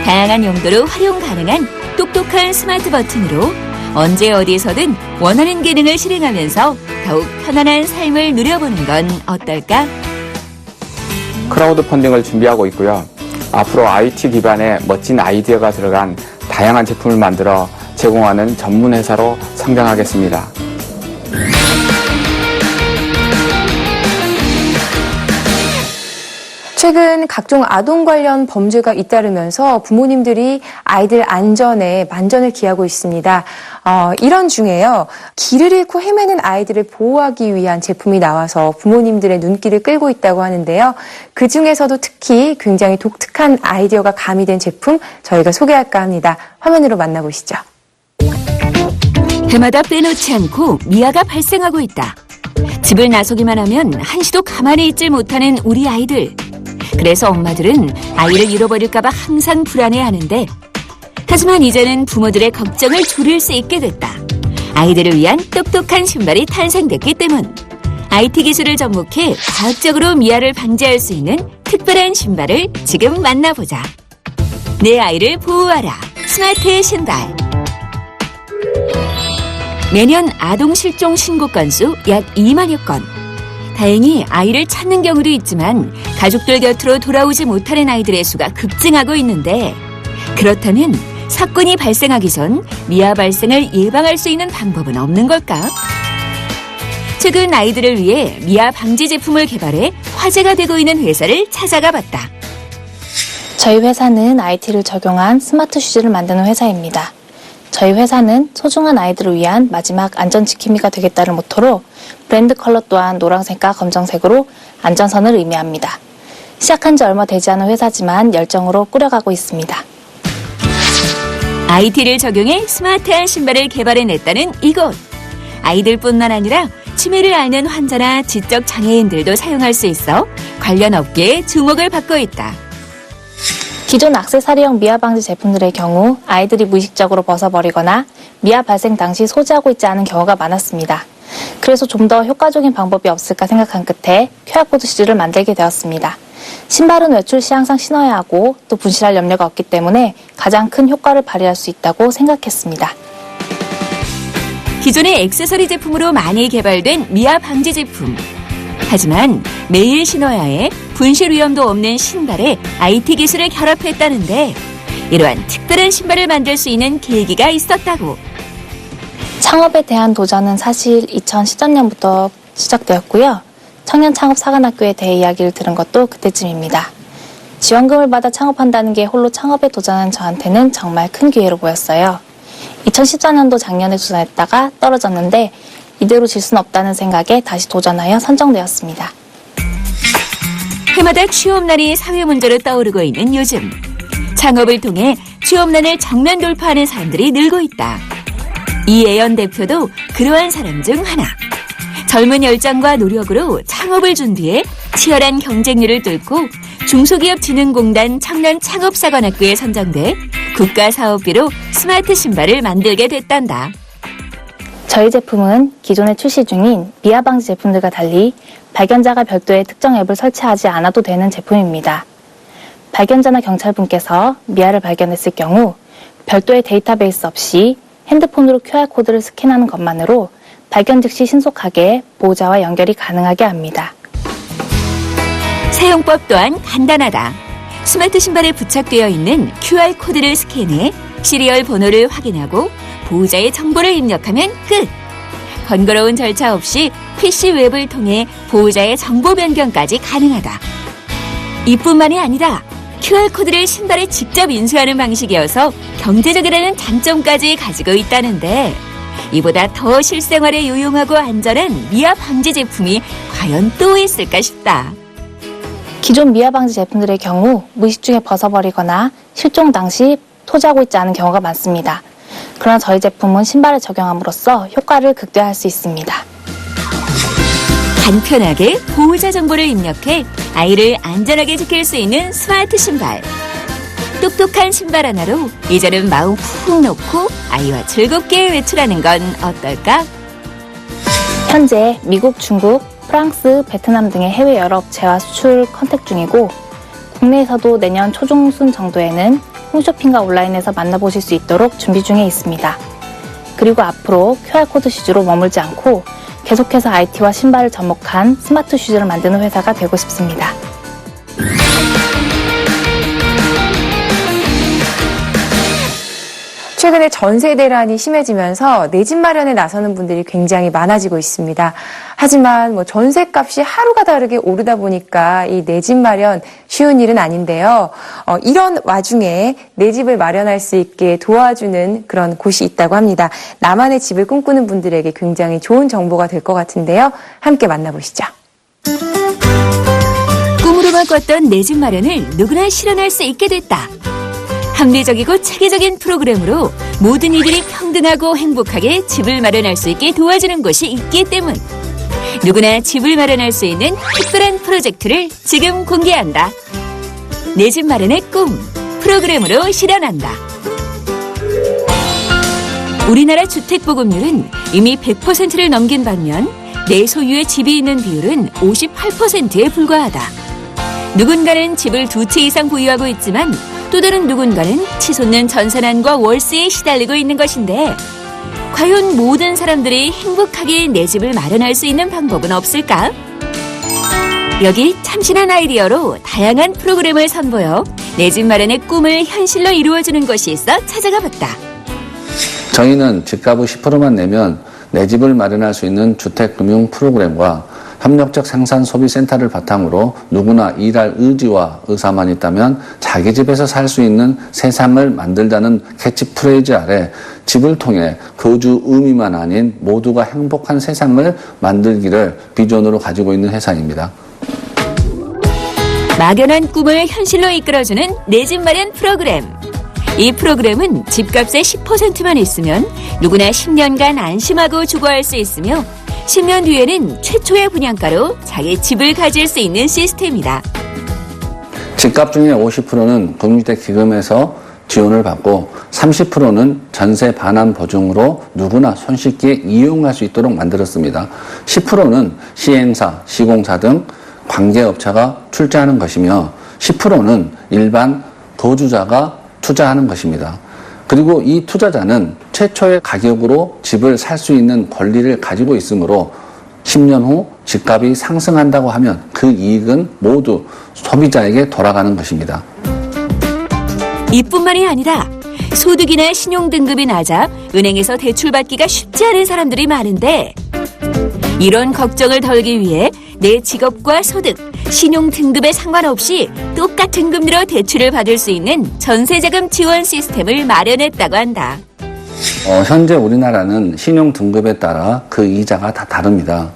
다양한 용도로 활용 가능한 똑똑한 스마트 버튼으로 언제 어디서든 원하는 기능을 실행하면서 더욱 편안한 삶을 누려보는 건 어떨까? 크라우드 펀딩을 준비하고 있고요. 앞으로 IT 기반의 멋진 아이디어가 들어간 다양한 제품을 만들어 제공하는 전문 회사로 성장하겠습니다. 최근 각종 아동 관련 범죄가 잇따르면서 부모님들이 아이들 안전에 만전을 기하고 있습니다. 이런 중에요. 길을 잃고 헤매는 아이들을 보호하기 위한 제품이 나와서 부모님들의 눈길을 끌고 있다고 하는데요. 그중에서도 특히 굉장히 독특한 아이디어가 가미된 제품 저희가 소개할까 합니다. 화면으로 만나보시죠. 해마다 빼놓지 않고 미아가 발생하고 있다. 집을 나서기만 하면 한시도 가만히 있질 못하는 우리 아이들. 그래서 엄마들은 아이를 잃어버릴까 봐 항상 불안해하는데 하지만 이제는 부모들의 걱정을 줄일 수 있게 됐다. 아이들을 위한 똑똑한 신발이 탄생됐기 때문. IT 기술을 접목해 과학적으로 미아를 방지할 수 있는 특별한 신발을 지금 만나보자. 내 아이를 보호하라. 스마트 신발. 매년 아동 실종 신고 건수 약 2만여 건. 다행히 아이를 찾는 경우도 있지만 가족들 곁으로 돌아오지 못하는 아이들의 수가 급증하고 있는데 그렇다면 사건이 발생하기 전 미아 발생을 예방할 수 있는 방법은 없는 걸까? 최근 아이들을 위해 미아 방지 제품을 개발해 화제가 되고 있는 회사를 찾아가 봤다. 저희 회사는 IT를 적용한 스마트 슈즈를 만드는 회사입니다. 저희 회사는 소중한 아이들을 위한 마지막 안전지킴이가 되겠다를 모토로 브랜드 컬러 또한 노란색과 검정색으로 안전선을 의미합니다. 시작한 지 얼마 되지 않은 회사지만 열정으로 꾸려가고 있습니다. IT를 적용해 스마트한 신발을 개발해냈다는 이곳. 아이들뿐만 아니라 치매를 앓는 환자나 지적 장애인들도 사용할 수 있어 관련 업계에 주목을 받고 있다. 기존 액세서리형 미아 방지 제품들의 경우 아이들이 무의식적으로 벗어버리거나 미아 발생 당시 소지하고 있지 않은 경우가 많았습니다. 그래서 좀 더 효과적인 방법이 없을까 생각한 끝에 QR코드 슈즈를 만들게 되었습니다. 신발은 외출 시 항상 신어야 하고 또 분실할 염려가 없기 때문에 가장 큰 효과를 발휘할 수 있다고 생각했습니다. 기존의 액세서리 제품으로 많이 개발된 미아 방지 제품. 하지만 매일 신어야 해 분실 위험도 없는 신발에 IT 기술을 결합했다는데 이러한 특별한 신발을 만들 수 있는 계기가 있었다고. 창업에 대한 도전은 사실 2013년부터 시작되었고요. 청년 창업 사관학교에 대해 이야기를 들은 것도 그때쯤입니다. 지원금을 받아 창업한다는 게 홀로 창업에 도전한 저한테는 정말 큰 기회로 보였어요. 2014년도 작년에 도전했다가 떨어졌는데 이대로 질 수는 없다는 생각에 다시 도전하여 선정되었습니다. 해마다 취업난이 사회 문제로 떠오르고 있는 요즘. 창업을 통해 취업난을 정면 돌파하는 사람들이 늘고 있다. 이혜연 대표도 그러한 사람 중 하나. 젊은 열정과 노력으로 창업을 준비해 치열한 경쟁률을 뚫고 중소기업진흥공단 청년창업사관학교에 선정돼 국가사업비로 스마트 신발을 만들게 됐단다. 저희 제품은 기존에 출시 중인 미아 방지 제품들과 달리 발견자가 별도의 특정 앱을 설치하지 않아도 되는 제품입니다. 발견자나 경찰분께서 미아를 발견했을 경우 별도의 데이터베이스 없이 핸드폰으로 QR코드를 스캔하는 것만으로 발견 즉시 신속하게 보호자와 연결이 가능하게 합니다. 사용법 또한 간단하다. 스마트 신발에 부착되어 있는 QR코드를 스캔해 시리얼 번호를 확인하고 보호자의 정보를 입력하면 끝! 번거로운 절차 없이 PC 웹을 통해 보호자의 정보 변경까지 가능하다. 이뿐만이 아니라 QR코드를 신발에 직접 인수하는 방식이어서 경제적이라는 장점까지 가지고 있다는데 이보다 더 실생활에 유용하고 안전한 미아 방지 제품이 과연 또 있을까 싶다. 기존 미아 방지 제품들의 경우 무의식 중에 벗어버리거나 실종 당시 토지하고 있지 않은 경우가 많습니다. 그러나 저희 제품은 신발에 적용함으로써 효과를 극대화할 수 있습니다. 간편하게 보호자 정보를 입력해 아이를 안전하게 지킬 수 있는 스마트 신발. 똑똑한 신발 하나로 이제는 마음 푹 놓고 아이와 즐겁게 외출하는 건 어떨까? 현재 미국, 중국, 프랑스, 베트남 등의 해외 여러 업체와 수출 컨택 중이고 국내에서도 내년 초중순 정도에는 홈쇼핑과 온라인에서 만나보실 수 있도록 준비 중에 있습니다. 그리고 앞으로 QR코드 슈즈로 머물지 않고 계속해서 IT와 신발을 접목한 스마트 슈즈를 만드는 회사가 되고 싶습니다. 최근에 전세 대란이 심해지면서 내 집 마련에 나서는 분들이 굉장히 많아지고 있습니다. 하지만 전세값이 하루가 다르게 오르다 보니까 이 내 집 마련 쉬운 일은 아닌데요. 이런 와중에 내 집을 마련할 수 있게 도와주는 그런 곳이 있다고 합니다. 나만의 집을 꿈꾸는 분들에게 굉장히 좋은 정보가 될 것 같은데요. 함께 만나보시죠. 꿈으로만 꿨던 내 집 마련을 누구나 실현할 수 있게 됐다. 합리적이고 체계적인 프로그램으로 모든 이들이 평등하고 행복하게 집을 마련할 수 있게 도와주는 곳이 있기 때문. 누구나 집을 마련할 수 있는 특별한 프로젝트를 지금 공개한다. 내 집 마련의 꿈, 프로그램으로 실현한다. 우리나라 주택보급률은 이미 100%를 넘긴 반면 내 소유의 집이 있는 비율은 58%에 불과하다. 누군가는 집을 2채 이상 보유하고 있지만 또 다른 누군가는 치솟는 전세난과 월세에 시달리고 있는 것인데 과연 모든 사람들이 행복하게 내 집을 마련할 수 있는 방법은 없을까? 여기 참신한 아이디어로 다양한 프로그램을 선보여 내 집 마련의 꿈을 현실로 이루어주는 곳이 있어 찾아가 봤다. 저희는 집값의 10%만 내면 내 집을 마련할 수 있는 주택금융 프로그램과 협력적 생산소비센터를 바탕으로 누구나 일할 의지와 의사만 있다면 자기 집에서 살 수 있는 세상을 만들자는 캐치프레이즈 아래 집을 통해 거주 의미만 아닌 모두가 행복한 세상을 만들기를 비전으로 가지고 있는 회사입니다. 막연한 꿈을 현실로 이끌어주는 내 집 마련 프로그램. 이 프로그램은 집값의 10%만 있으면 누구나 10년간 안심하고 주거할 수 있으며 10년 뒤에는 최초의 분양가로 자기 집을 가질 수 있는 시스템이다. 집값 중에 50%는 국민주택기금에서 지원을 받고 30%는 전세 반환 보증으로 누구나 손쉽게 이용할 수 있도록 만들었습니다. 10%는 시행사, 시공사 등 관계업체가 출자하는 것이며 10%는 일반 거주자가 투자하는 것입니다. 그리고 이 투자자는 최초의 가격으로 집을 살 수 있는 권리를 가지고 있으므로 10년 후 집값이 상승한다고 하면 그 이익은 모두 소비자에게 돌아가는 것입니다. 이뿐만이 아니라 소득이나 신용등급이 낮아 은행에서 대출받기가 쉽지 않은 사람들이 많은데 이런 걱정을 덜기 위해 내 직업과 소득, 신용등급에 상관없이 똑같은 금리로 대출을 받을 수 있는 전세자금 지원 시스템을 마련했다고 한다. 현재 우리나라는 신용등급에 따라 그 이자가 다 다릅니다.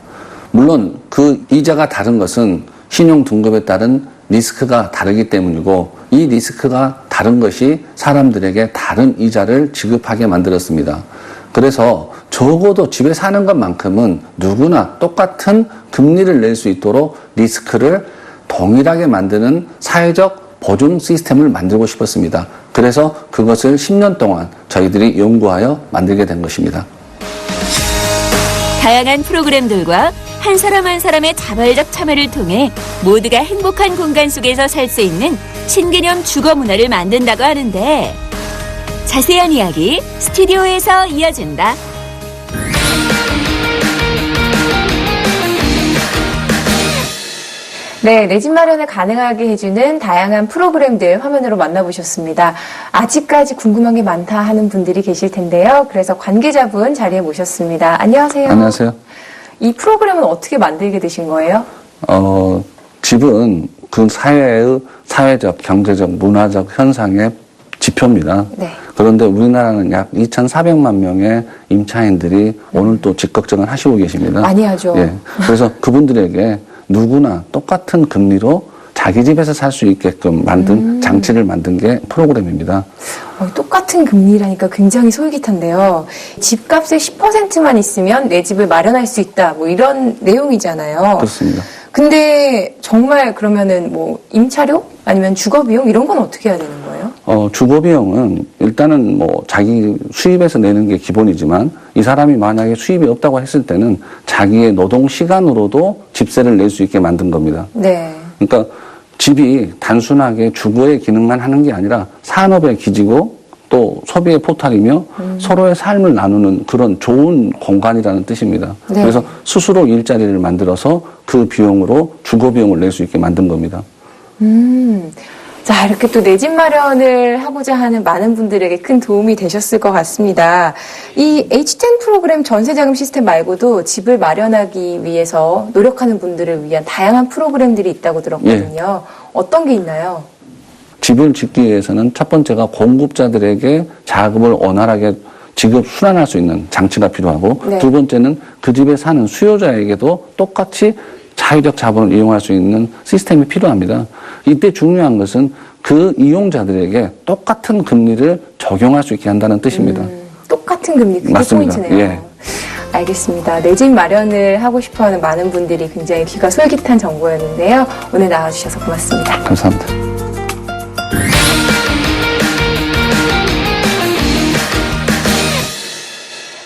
물론 그 이자가 다른 것은 신용 등급에 따른 리스크가 다르기 때문이고 이 리스크가 다른 것이 사람들에게 다른 이자를 지급하게 만들었습니다. 그래서 적어도 집에 사는 것만큼은 누구나 똑같은 금리를 낼 수 있도록 리스크를 동일하게 만드는 사회적 보증 시스템을 만들고 싶었습니다. 그래서 그것을 10년 동안 저희들이 연구하여 만들게 된 것입니다. 다양한 프로그램들과 한 사람 한 사람의 자발적 참여를 통해 모두가 행복한 공간 속에서 살 수 있는 신개념 주거 문화를 만든다고 하는데 자세한 이야기 스튜디오에서 이어진다. 네, 내 집 마련을 가능하게 해주는 다양한 프로그램들 화면으로 만나보셨습니다. 아직까지 궁금한 게 많다 하는 분들이 계실 텐데요. 그래서 관계자분 자리에 모셨습니다. 안녕하세요. 안녕하세요. 이 프로그램은 어떻게 만들게 되신 거예요? 집은 그 사회의 사회적, 경제적, 문화적 현상의 지표입니다. 네. 그런데 우리나라는 약 2,400만 명의 임차인들이 오늘 또 집 걱정을 하시고 계십니다. 많이 하죠. 예. 그래서 그분들에게 누구나 똑같은 금리로 자기 집에서 살 수 있게끔 만든 장치를 만든 게 프로그램입니다. 똑같은 금리라니까 굉장히 솔깃한데요. 집값의 10%만 있으면 내 집을 마련할 수 있다. 뭐 이런 내용이잖아요. 그렇습니다. 근데 정말 그러면은 뭐 임차료 아니면 주거비용 이런 건 어떻게 해야 되는 거예요? 주거비용은 일단은 뭐 자기 수입에서 내는 게 기본이지만 이 사람이 만약에 수입이 없다고 했을 때는 자기의 노동 시간으로도 집세를 낼 수 있게 만든 겁니다. 네. 그러니까 집이 단순하게 주거의 기능만 하는 게 아니라 산업의 기지고 또 소비의 포탈이며 서로의 삶을 나누는 그런 좋은 공간이라는 뜻입니다. 네. 그래서 스스로 일자리를 만들어서 그 비용으로 주거 비용을 낼 수 있게 만든 겁니다. 자, 이렇게 또 내 집 마련을 하고자 하는 많은 분들에게 큰 도움이 되셨을 것 같습니다. 이 H10 프로그램 전세자금 시스템 말고도 집을 마련하기 위해서 노력하는 분들을 위한 다양한 프로그램들이 있다고 들었거든요. 어떤 게 있나요? 집을 짓기 위해서는 첫 번째가 공급자들에게 자금을 원활하게 지급 순환할 수 있는 장치가 필요하고 네. 두 번째는 그 집에 사는 수요자에게도 똑같이 자유적 자본을 이용할 수 있는 시스템이 필요합니다. 이때 중요한 것은 그 이용자들에게 똑같은 금리를 적용할 수 있게 한다는 뜻입니다. 똑같은 금리, 그게 맞습니다. 포인트네요. 예. 알겠습니다. 내 집 마련을 하고 싶어하는 많은 분들이 굉장히 귀가 솔깃한 정보였는데요. 오늘 나와주셔서 고맙습니다. 감사합니다.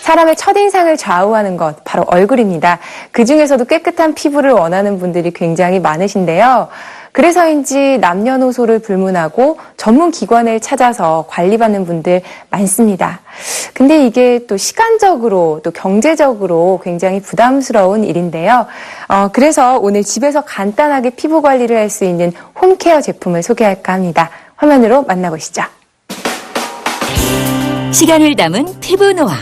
사람의 첫인상을 좌우하는 것, 바로 얼굴입니다. 그중에서도 깨끗한 피부를 원하는 분들이 굉장히 많으신데요. 그래서인지 남녀노소를 불문하고 전문 기관을 찾아서 관리받는 분들 많습니다. 근데 이게 또 시간적으로 또 경제적으로 굉장히 부담스러운 일인데요. 그래서 오늘 집에서 간단하게 피부 관리를 할 수 있는 홈케어 제품을 소개할까 합니다. 화면으로 만나보시죠. 시간을 담은 피부 노화.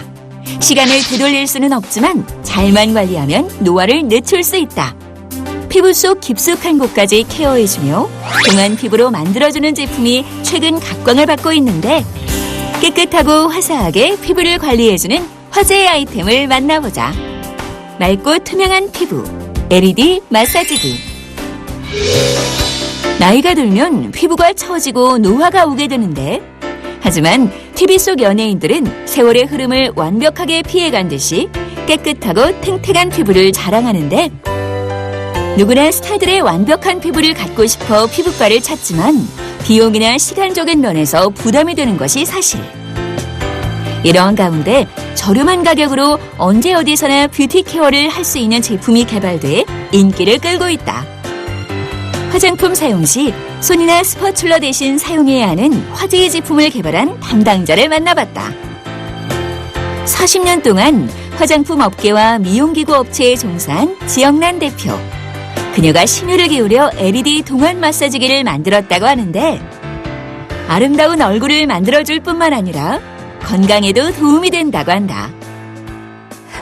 시간을 되돌릴 수는 없지만 잘만 관리하면 노화를 늦출 수 있다. 피부 속 깊숙한 곳까지 케어해주며 동안 피부로 만들어주는 제품이 최근 각광을 받고 있는데 깨끗하고 화사하게 피부를 관리해주는 화제의 아이템을 만나보자. 맑고 투명한 피부, LED 마사지기. 나이가 들면 피부가 처지고 노화가 오게 되는데 하지만 TV 속 연예인들은 세월의 흐름을 완벽하게 피해간 듯이 깨끗하고 탱탱한 피부를 자랑하는데 누구나 스타들의 완벽한 피부를 갖고 싶어 피부과를 찾지만 비용이나 시간적인 면에서 부담이 되는 것이 사실. 이러한 가운데 저렴한 가격으로 언제 어디서나 뷰티 케어를 할 수 있는 제품이 개발돼 인기를 끌고 있다. 화장품 사용 시 손이나 스퍼츌러 대신 사용해야 하는 화제의 제품을 개발한 담당자를 만나봤다. 40년 동안 화장품 업계와 미용기구 업체에 종사한 지영란 대표. 그녀가 심혈을 기울여 LED 동안 마사지기를 만들었다고 하는데 아름다운 얼굴을 만들어줄 뿐만 아니라 건강에도 도움이 된다고 한다.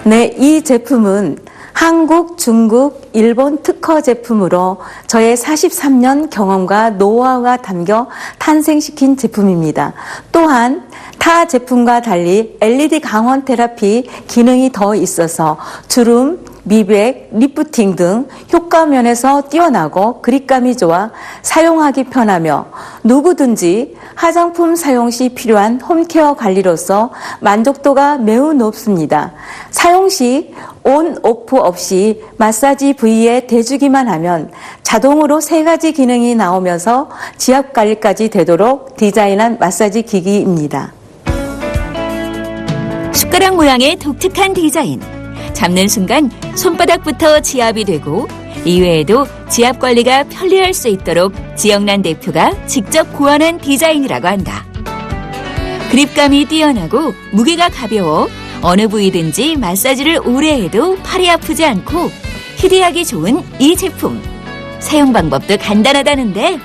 네, 이 제품은 한국, 중국, 일본 특허 제품으로 저의 43년 경험과 노하우가 담겨 탄생시킨 제품입니다. 또한 타 제품과 달리 LED 강원 테라피 기능이 더 있어서 주름, 미백, 리프팅 등 효과 면에서 뛰어나고 그립감이 좋아 사용하기 편하며 누구든지 화장품 사용 시 필요한 홈케어 관리로서 만족도가 매우 높습니다. 사용 시 온, 오프 없이 마사지 부위에 대주기만 하면 자동으로 3가지 기능이 나오면서 지압 관리까지 되도록 디자인한 마사지 기기입니다. 숟가락 모양의 독특한 디자인. 잡는 순간 손바닥부터 지압이 되고 이외에도 지압 관리가 편리할 수 있도록 지영란 대표가 직접 고안한 디자인이라고 한다. 그립감이 뛰어나고 무게가 가벼워 어느 부위든지 마사지를 오래 해도 팔이 아프지 않고 휴대하기 좋은 이 제품. 사용 방법도 간단하다는데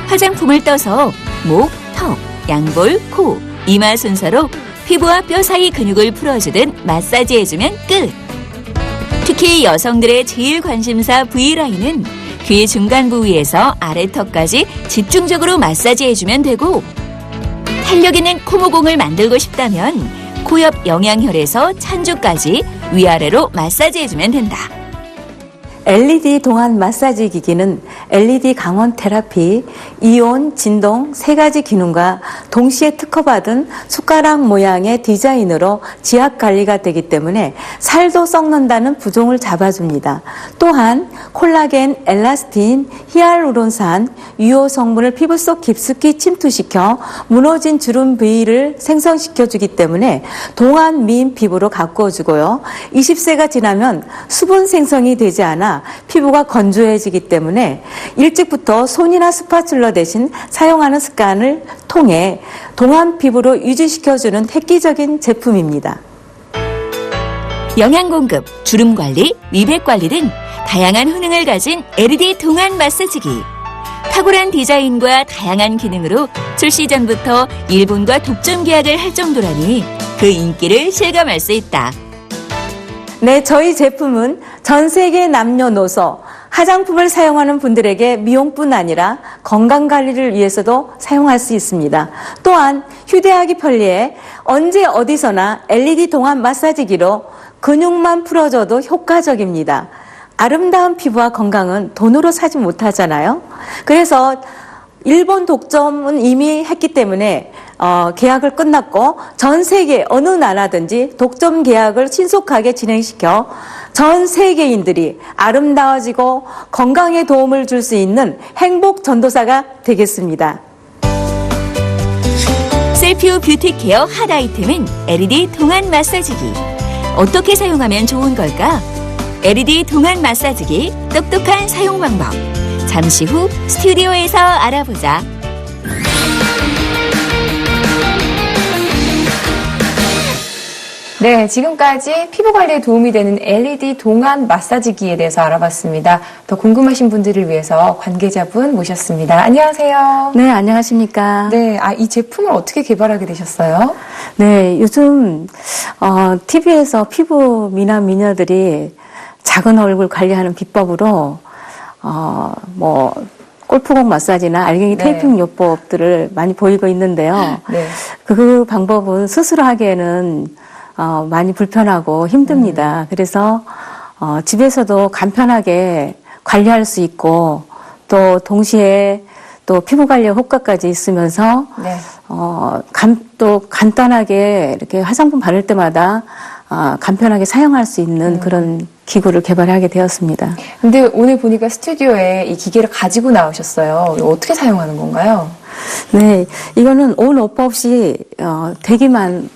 화장품을 떠서 목, 턱, 양볼, 코, 이마 순서로 피부와 뼈 사이 근육을 풀어주듯 마사지해주면 끝. 특히 여성들의 제일 관심사 V라인은 귀 중간 부위에서 아래턱까지 집중적으로 마사지해주면 되고 탄력 있는 코모공을 만들고 싶다면 코 옆 영양혈에서 찬주까지 위아래로 마사지해주면 된다. LED 동안 마사지 기기는 LED 강원 테라피, 이온, 진동 3가지 기능과 동시에 특허받은 숟가락 모양의 디자인으로 지압 관리가 되기 때문에 살도 썩는다는 부종을 잡아줍니다. 또한 콜라겐, 엘라스틴, 히알루론산, 유효 성분을 피부 속 깊숙이 침투시켜 무너진 주름 부위를 생성시켜주기 때문에 동안 미인 피부로 가꾸어주고요. 20세가 지나면 수분 생성이 되지 않아 피부가 건조해지기 때문에 일찍부터 손이나 스파츌러 대신 사용하는 습관을 통해 동안 피부로 유지시켜주는 획기적인 제품입니다. 영양 공급, 주름 관리, 미백 관리 등 다양한 효능을 가진 LED 동안 마사지기. 탁월한 디자인과 다양한 기능으로 출시 전부터 일본과 독점 계약을 할 정도라니 그 인기를 실감할 수 있다. 네, 저희 제품은 전 세계 남녀노소 화장품을 사용하는 분들에게 미용뿐 아니라 건강관리를 위해서도 사용할 수 있습니다. 또한 휴대하기 편리해 언제 어디서나 LED 동안 마사지기로 근육만 풀어줘도 효과적입니다. 아름다운 피부와 건강은 돈으로 사지 못하잖아요. 그래서 일본 독점은 이미 했기 때문에 계약을 끝났고 전 세계 어느 나라든지 독점 계약을 신속하게 진행시켜 전 세계인들이 아름다워지고 건강에 도움을 줄 수 있는 행복 전도사가 되겠습니다. 셀피오 뷰티 케어 핫 아이템은 LED 동안 마사지기. 어떻게 사용하면 좋은 걸까? LED 동안 마사지기 똑똑한 사용 방법. 잠시 후 스튜디오에서 알아보자. 네, 지금까지 피부 관리에 도움이 되는 LED 동안 마사지기에 대해서 알아봤습니다. 더 궁금하신 분들을 위해서 관계자분 모셨습니다. 안녕하세요. 네, 안녕하십니까. 네, 이 제품을 어떻게 개발하게 되셨어요? 네, 요즘 TV에서 피부 미남 미녀들이 작은 얼굴 관리하는 비법으로 골프공 마사지나 알갱이 네. 테이핑 요법들을 많이 보이고 있는데요. 네. 그 방법은 스스로 하기에는 많이 불편하고 힘듭니다. 그래서 집에서도 간편하게 관리할 수 있고 또 동시에 또 피부 관리 효과까지 있으면서 네. 또 간단하게 이렇게 화장품 바를 때마다 간편하게 사용할 수 있는 그런 기구를 개발하게 되었습니다. 근데 오늘 보니까 스튜디오에 이 기계를 가지고 나오셨어요. 이거 어떻게 사용하는 건가요? 네, 이거는 온 오프 없이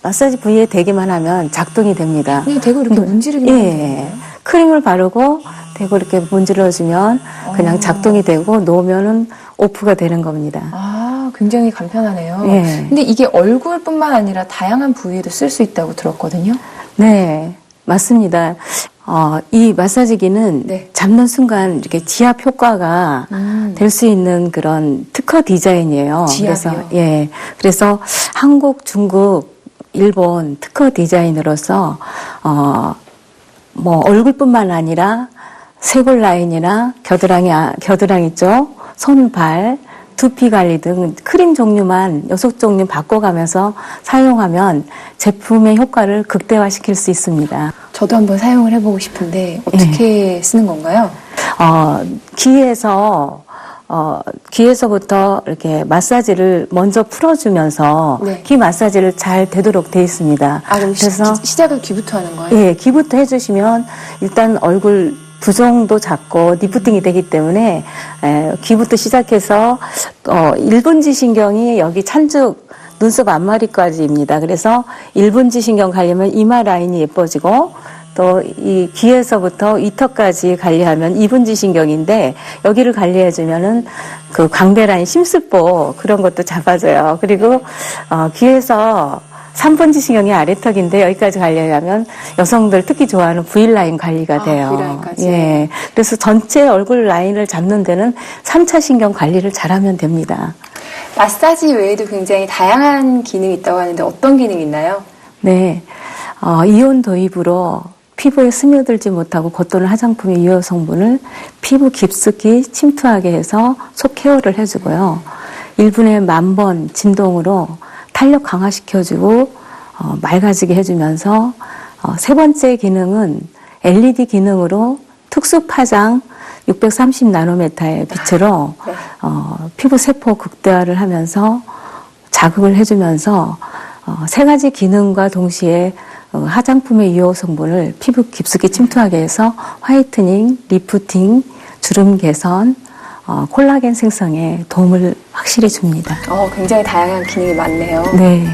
마사지 부위에 대기만 하면 작동이 됩니다. 그냥 대고 이렇게 문지르기만 하면 되나요? 크림을 바르고 대고 이렇게 문질러주면 그냥 작동이 되고 놓으면은 오프가 되는 겁니다. 굉장히 간편하네요. 예. 근데 이게 얼굴뿐만 아니라 다양한 부위에도 쓸 수 있다고 들었거든요. 네, 맞습니다. 이 마사지기는 잡는 순간 이렇게 지압 효과가 될 수 있는 그런 특허 디자인이에요. 지압이요? 그래서 한국, 중국, 일본 특허 디자인으로서 얼굴뿐만 아니라 쇄골 라인이나 겨드랑이 쪽, 손, 발, 두피 관리 등 크림 종류만 6종류 바꿔가면서 사용하면 제품의 효과를 극대화시킬 수 있습니다. 저도 한번 사용을 해보고 싶은데 어떻게 쓰는 건가요? 귀에서부터 이렇게 마사지를 먼저 풀어주면서 귀 마사지를 잘 되도록 돼 있습니다. 그럼 그래서 시작을 귀부터 하는 거예요? 예, 귀부터 해주시면 일단 얼굴 부종도 작고 리프팅이 되기 때문에 귀부터 시작해서 1분지 신경이 여기 찬죽 눈썹 앞머리까지입니다. 그래서 1분지 신경 관리하면 이마 라인이 예뻐지고 또 이 귀에서부터 이턱까지 관리하면 2분지 신경인데 여기를 관리해주면은 그 광대 라인 심습보 그런 것도 잡아줘요. 그리고 귀에서 3분지 신경이 아래턱인데 여기까지 관리하면 여성들 특히 좋아하는 V라인 관리가 돼요. V라인까지. 예. 그래서 전체 얼굴 라인을 잡는 데는 3차 신경 관리를 잘하면 됩니다. 마사지 외에도 굉장히 다양한 기능이 있다고 하는데 어떤 기능이 있나요? 네. 이온 도입으로 피부에 스며들지 못하고 겉도는 화장품의 유효 성분을 피부 깊숙이 침투하게 해서 속 케어를 해주고요. 1분에 10,000번 진동으로 탄력 강화시켜주고 맑아지게 해주면서 세 번째 기능은 LED 기능으로 특수 파장 630나노미터의 빛으로 피부 세포 극대화를 하면서 자극을 해주면서 세 가지 기능과 동시에 화장품의 유효 성분을 피부 깊숙이 침투하게 해서 화이트닝, 리프팅, 주름 개선, 콜라겐 생성에 도움을 확실히 줍니다. 굉장히 다양한 기능이 많네요. 네.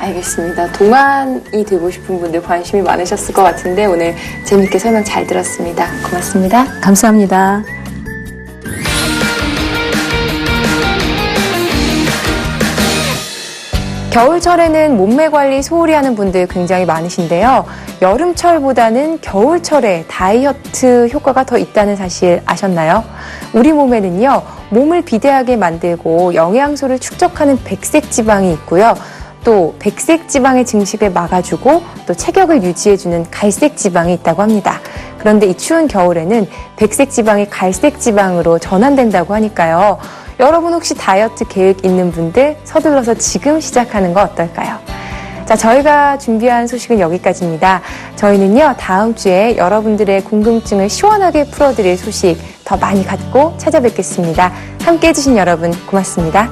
알겠습니다. 동안이 되고 싶은 분들 관심이 많으셨을 것 같은데 오늘 재밌게 설명 잘 들었습니다. 고맙습니다. 감사합니다. 겨울철에는 몸매 관리 소홀히 하는 분들 굉장히 많으신데요. 여름철보다는 겨울철에 다이어트 효과가 더 있다는 사실 아셨나요? 우리 몸에는요, 몸을 비대하게 만들고 영양소를 축적하는 백색 지방이 있고요. 또 백색 지방의 증식을 막아주고 또 체격을 유지해주는 갈색 지방이 있다고 합니다. 그런데 이 추운 겨울에는 백색 지방이 갈색 지방으로 전환된다고 하니까요. 여러분 혹시 다이어트 계획 있는 분들 서둘러서 지금 시작하는 거 어떨까요? 자, 저희가 준비한 소식은 여기까지입니다. 저희는요, 다음 주에 여러분들의 궁금증을 시원하게 풀어드릴 소식 더 많이 갖고 찾아뵙겠습니다. 함께 해주신 여러분 고맙습니다.